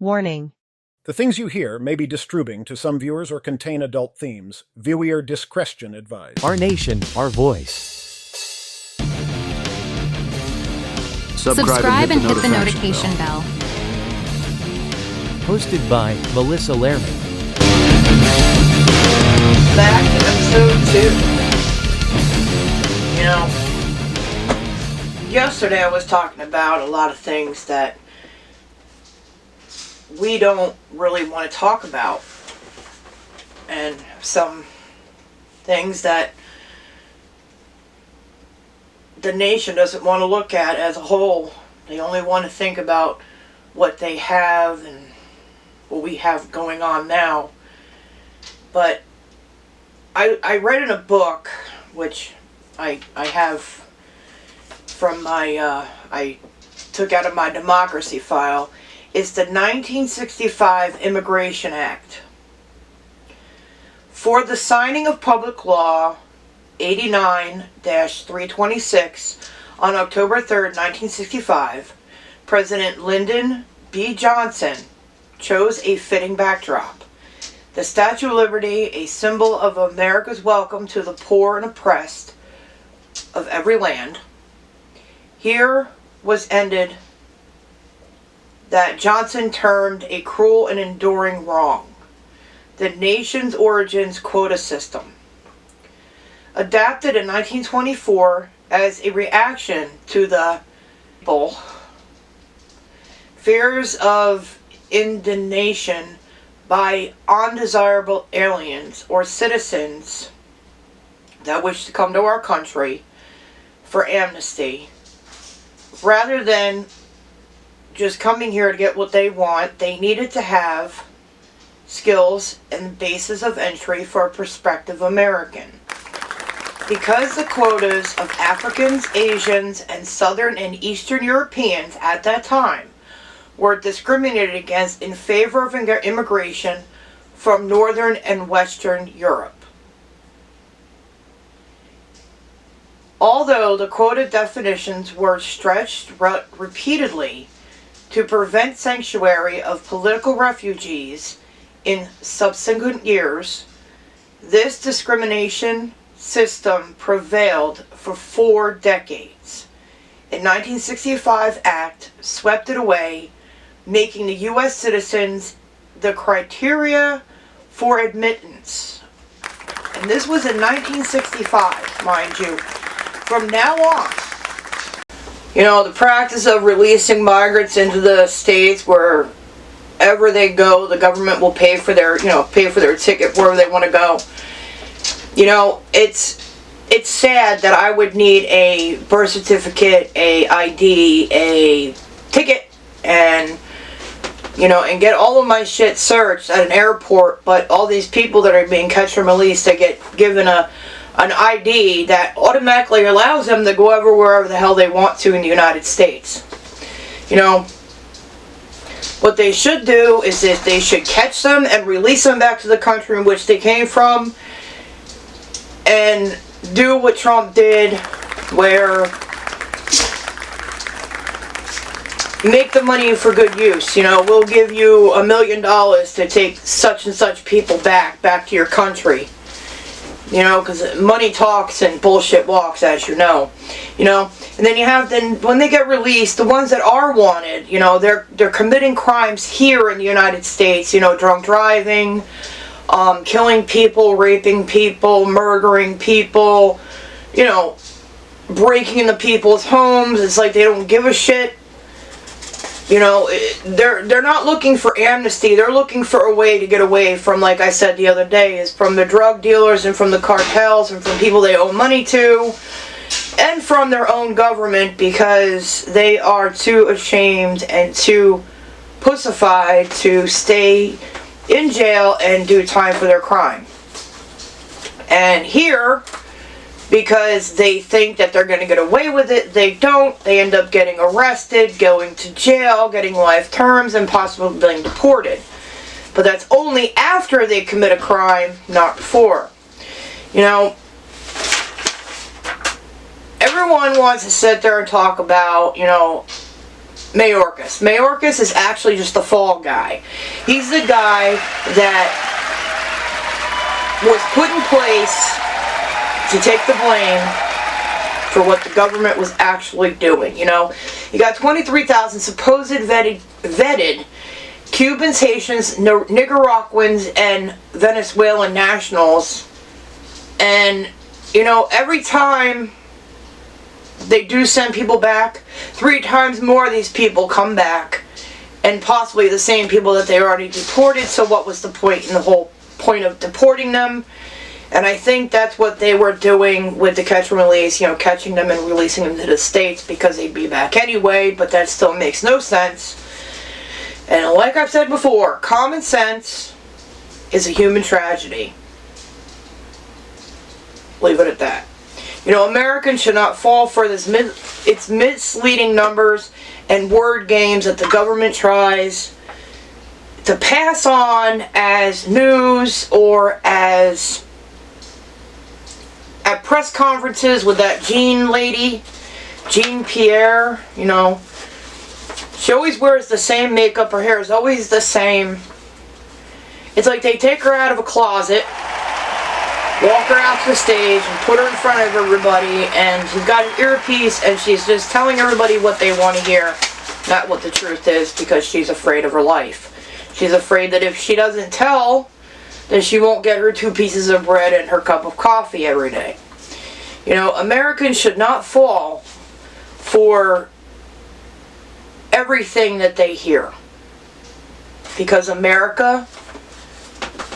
Warning. The things you hear may be disturbing to some viewers or contain adult themes. Viewer discretion advised. Our nation, our voice. Subscribe and hit the notification bell. Hosted by Melissa Lehrman. Back to episode 2. You know, yesterday I was talking about a lot of things that we don't really want to talk about, and some things that the nation doesn't want to look at as a whole. They only want to think about what they have and what we have going on now. But I read in a book, which I have from my, I took out of my democracy file. It's the 1965 Immigration Act. For the signing of Public Law 89-326 on October 3rd, 1965, President Lyndon B. Johnson chose a fitting backdrop. The Statue of Liberty, a symbol of America's welcome to the poor and oppressed of every land. Here was ended that Johnson termed a cruel and enduring wrong, the nation's origins quota system. Adapted in 1924 as a reaction to the fears of indentation by undesirable aliens or citizens that wish to come to our country for amnesty, rather than just coming here to get what they want. They needed to have skills and basis of entry for a prospective American. Because the quotas of Africans, Asians, and Southern and Eastern Europeans at that time were discriminated against in favor of immigration from Northern and Western Europe. Although the quota definitions were stretched repeatedly to prevent sanctuary of political refugees in subsequent years, this discrimination system prevailed for 4 decades. A 1965 act swept it away, making the U.S. citizens the criteria for admittance. And this was in 1965, mind you. From now on, you know, the practice of releasing migrants into the states wherever they go, the government will pay for their ticket wherever they want to go. You know, it's sad that I would need a birth certificate, a ID, a ticket, and get all of my shit searched at an airport, but all these people that are being catch and released, they get given an ID that automatically allows them to go wherever the hell they want to in the United States. You know, what they should do is that they should catch them and release them back to the country in which they came from, and do what Trump did, where make the money for good use. You know, we'll give you $1 million to take such and such people back to your country. You know, because money talks and bullshit walks, as you know. You know, and then when they get released, the ones that are wanted, you know, they're committing crimes here in the United States. You know, drunk driving, killing people, raping people, murdering people. You know, breaking into people's homes. It's like they don't give a shit. You know, they're not looking for amnesty. They're looking for a way to get away from, like I said the other day, is from the drug dealers and from the cartels and from people they owe money to, and from their own government, because they are too ashamed and too pussified to stay in jail and do time for their crime. And here, because they think that they're going to get away with it, they don't. They end up getting arrested, going to jail, getting life terms, and possibly being deported. But that's only after they commit a crime, not before. You know, everyone wants to sit there and talk about, you know, Mayorkas. Mayorkas is actually just the fall guy. He's the guy that was put in place to take the blame for what the government was actually doing. You know, you got 23,000 supposed vetted Cubans, Haitians, Nicaraguans, and Venezuelan nationals. And, you know, every time they do send people back, 3 times more of these people come back, and possibly the same people that they already deported. So what was the point in the whole point of deporting them? And I think that's what they were doing with the catch and release, you know, catching them and releasing them to the States because they'd be back anyway, but that still makes no sense. And like I've said before, common sense is a human tragedy. Leave it at that. You know, Americans should not fall for this its misleading numbers and word games that the government tries to pass on as news or as at press conferences with that Jean lady, Jean Pierre, you know. She always wears the same makeup, her hair is always the same. It's like they take her out of a closet, walk her out to the stage, and put her in front of everybody, and she's got an earpiece, and she's just telling everybody what they want to hear, not what the truth is, because she's afraid of her life. She's afraid that if she doesn't tell, then she won't get her 2 pieces of bread and her cup of coffee every day. You know, Americans should not fall for everything that they hear. Because America,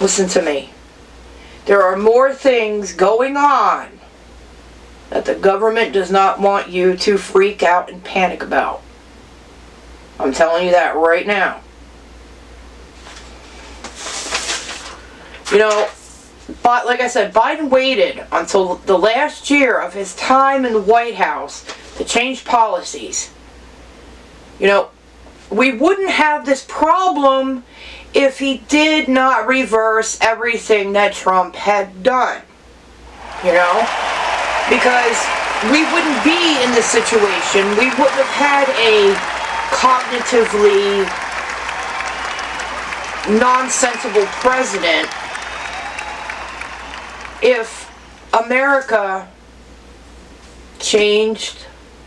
listen to me, there are more things going on that the government does not want you to freak out and panic about. I'm telling you that right now. You know, but like I said, Biden waited until the last year of his time in the White House to change policies. You know, we wouldn't have this problem if he did not reverse everything that Trump had done. You know? Because we wouldn't be in this situation. We wouldn't have had a cognitively nonsensical president if America changed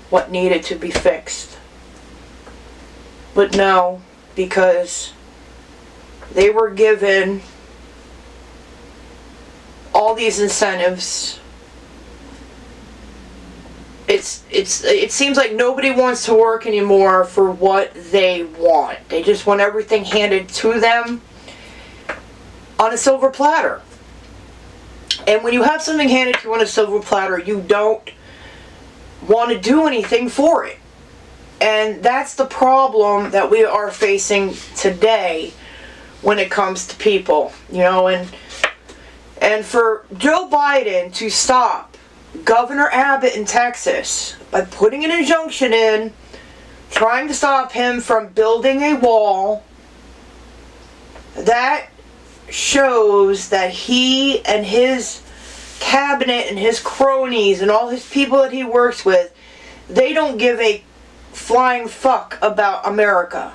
what needed to be fixed. But no, because they were given all these incentives. It seems like nobody wants to work anymore for what they want. They just want everything handed to them on a silver platter. And when you have something handed to you on a silver platter, you don't want to do anything for it. And that's the problem that we are facing today when it comes to people, you know, and for Joe Biden to stop Governor Abbott in Texas by putting an injunction in, trying to stop him from building a wall, that shows that he and his cabinet and his cronies and all his people that he works with, they don't give a flying fuck about America.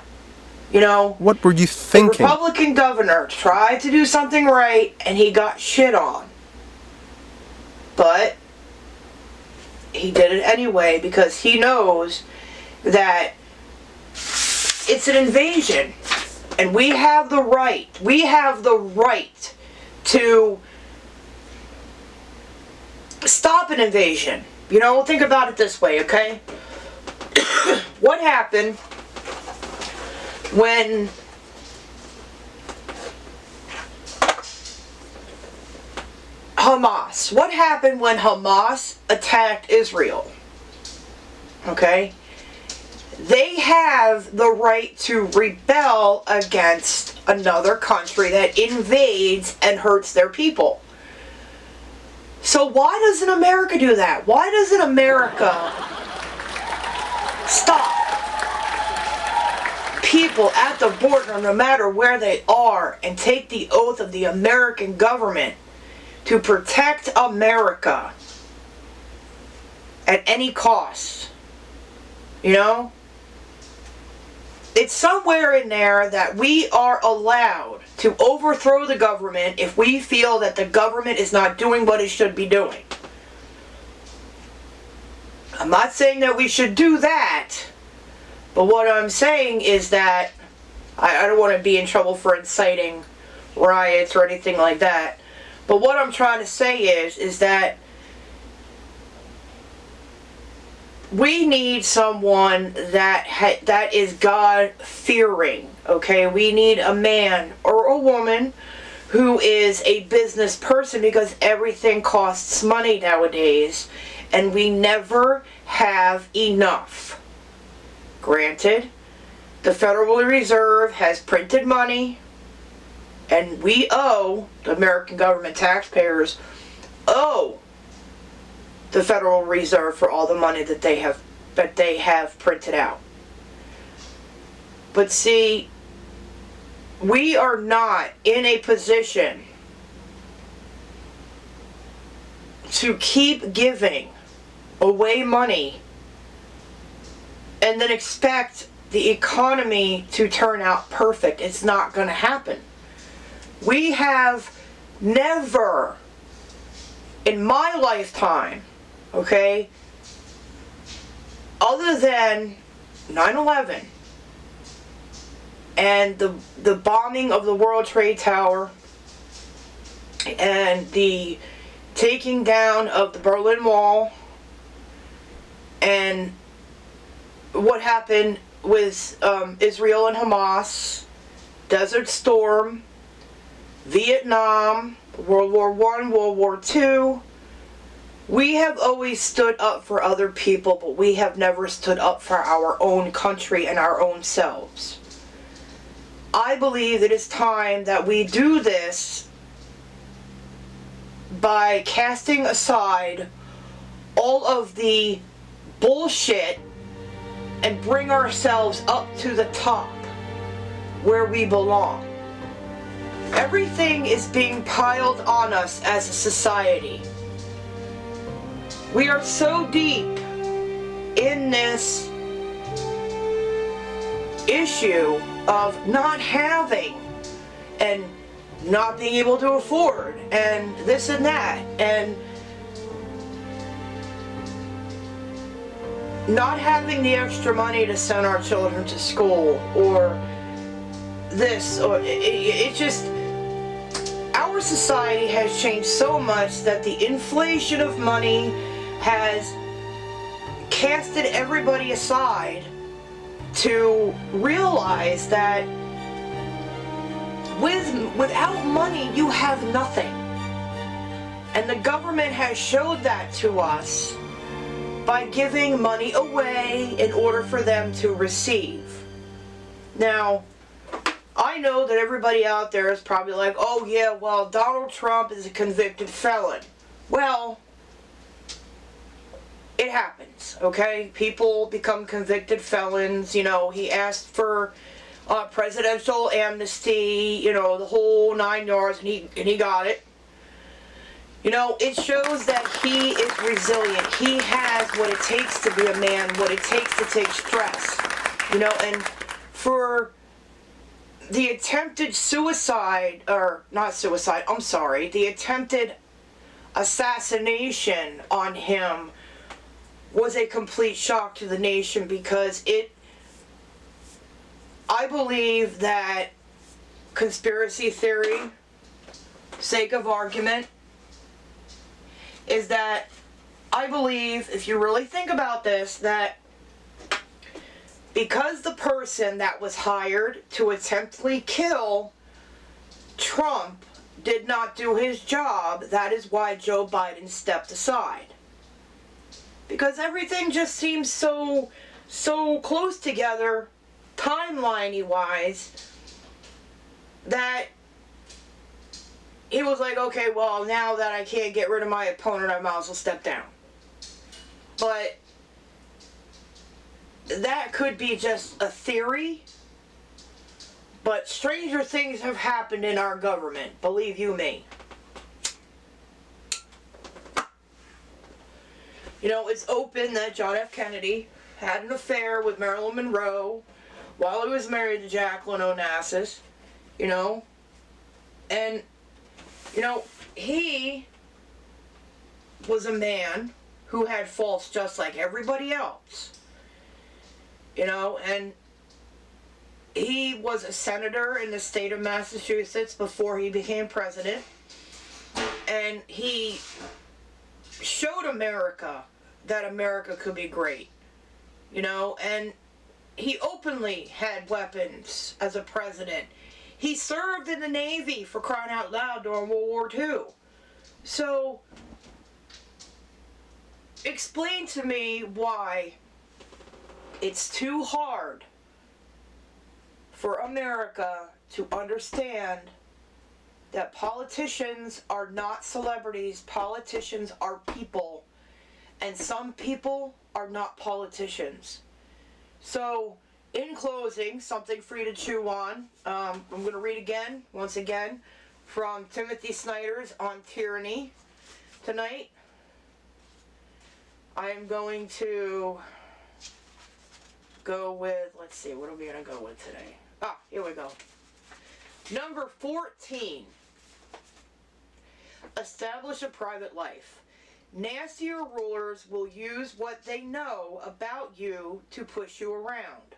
You know, what were you thinking? The Republican governor tried to do something right and he got shit on. But he did it anyway because he knows that it's an invasion. And we have the right to stop an invasion. You know, think about it this way, okay? What happened when Hamas? What happened when Hamas attacked Israel? Okay? They have the right to rebel against another country that invades and hurts their people. So why doesn't America do that? Why doesn't America stop people at the border, no matter where they are, and take the oath of the American government to protect America at any cost? You know? it's somewhere in there that we are allowed to overthrow the government if we feel that the government is not doing what it should be doing. I'm not saying that we should do that, but what I'm saying is that I don't want to be in trouble for inciting riots or anything like that. But what I'm trying to say is that we need someone that is God-fearing, okay? We need a man or a woman who is a business person, because everything costs money nowadays, and we never have enough. Granted, the Federal Reserve has printed money, and we owe, the American government, taxpayers, owe the Federal Reserve for all the money that they have printed out. But see, we are not in a position to keep giving away money and then expect the economy to turn out perfect. It's not going to happen. We have never, in my lifetime, okay, other than 9/11 and the bombing of the World Trade Tower and the taking down of the Berlin Wall and what happened with Israel and Hamas, Desert Storm, Vietnam, World War I, World War II, we have always stood up for other people, but we have never stood up for our own country and our own selves. I believe it is time that we do this by casting aside all of the bullshit and bring ourselves up to the top where we belong. Everything is being piled on us as a society. We are so deep in this issue of not having and not being able to afford and this and that and not having the extra money to send our children to school or this or it just, our society has changed so much that the inflation of money has casted everybody aside to realize that without money you have nothing. And the government has showed that to us by giving money away in order for them to receive. Now, I know that everybody out there is probably like, oh yeah, well, Donald Trump is a convicted felon. Well, it happens, okay? People become convicted felons. You know, he asked for presidential amnesty, you know, the whole 9 yards, and he got it. You know, it shows that he is resilient. He has what it takes to be a man, what it takes to take stress. You know, and for the attempted suicide, or not suicide, I'm sorry, the attempted assassination on him was a complete shock to the nation, because I believe that conspiracy theory, sake of argument, is that I believe, if you really think about this, that because the person that was hired to attemptly kill Trump did not do his job, that is why Joe Biden stepped aside. Because everything just seems so close together, timeline-y wise, that he was like, okay, well, now that I can't get rid of my opponent, I might as well step down. But that could be just a theory. But stranger things have happened in our government, believe you me. You know, it's open that John F. Kennedy had an affair with Marilyn Monroe. while he was married to Jacqueline Onassis, you know, and, you know, he was a man who had faults just like everybody else, you know, and he was a senator in the state of Massachusetts before he became president, and he showed America that America could be great, you know, and he openly had weapons as a president. He served in the Navy, for crying out loud, during World War II. So, explain to me why it's too hard for America to understand that politicians are not celebrities, politicians are people, and some people are not politicians. So, in closing, something for you to chew on. I'm going to read again, once again, from Timothy Snyder's On Tyranny tonight. I am going to go with, let's see, what are we going to go with today? Here we go. Number 14. Establish a private life. Nastier rulers will use what they know about you to push you around.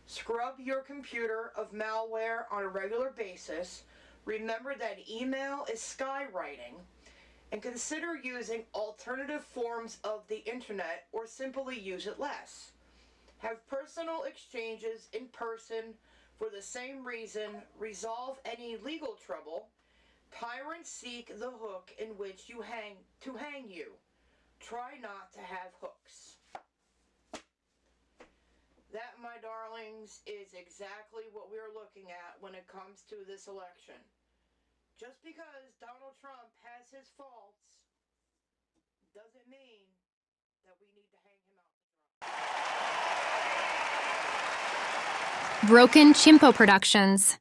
Scrub your computer of malware on a regular basis. Remember that email is skywriting. And consider using alternative forms of the internet or simply use it less. Have personal exchanges in person for the same reason. Resolve any legal trouble. Tyrants seek the hook in which you hang you. Try not to have hooks. That, my darlings, is exactly what we're looking at when it comes to this election. Just because Donald Trump has his faults doesn't mean that we need to hang him out. Broken Chimpo Productions.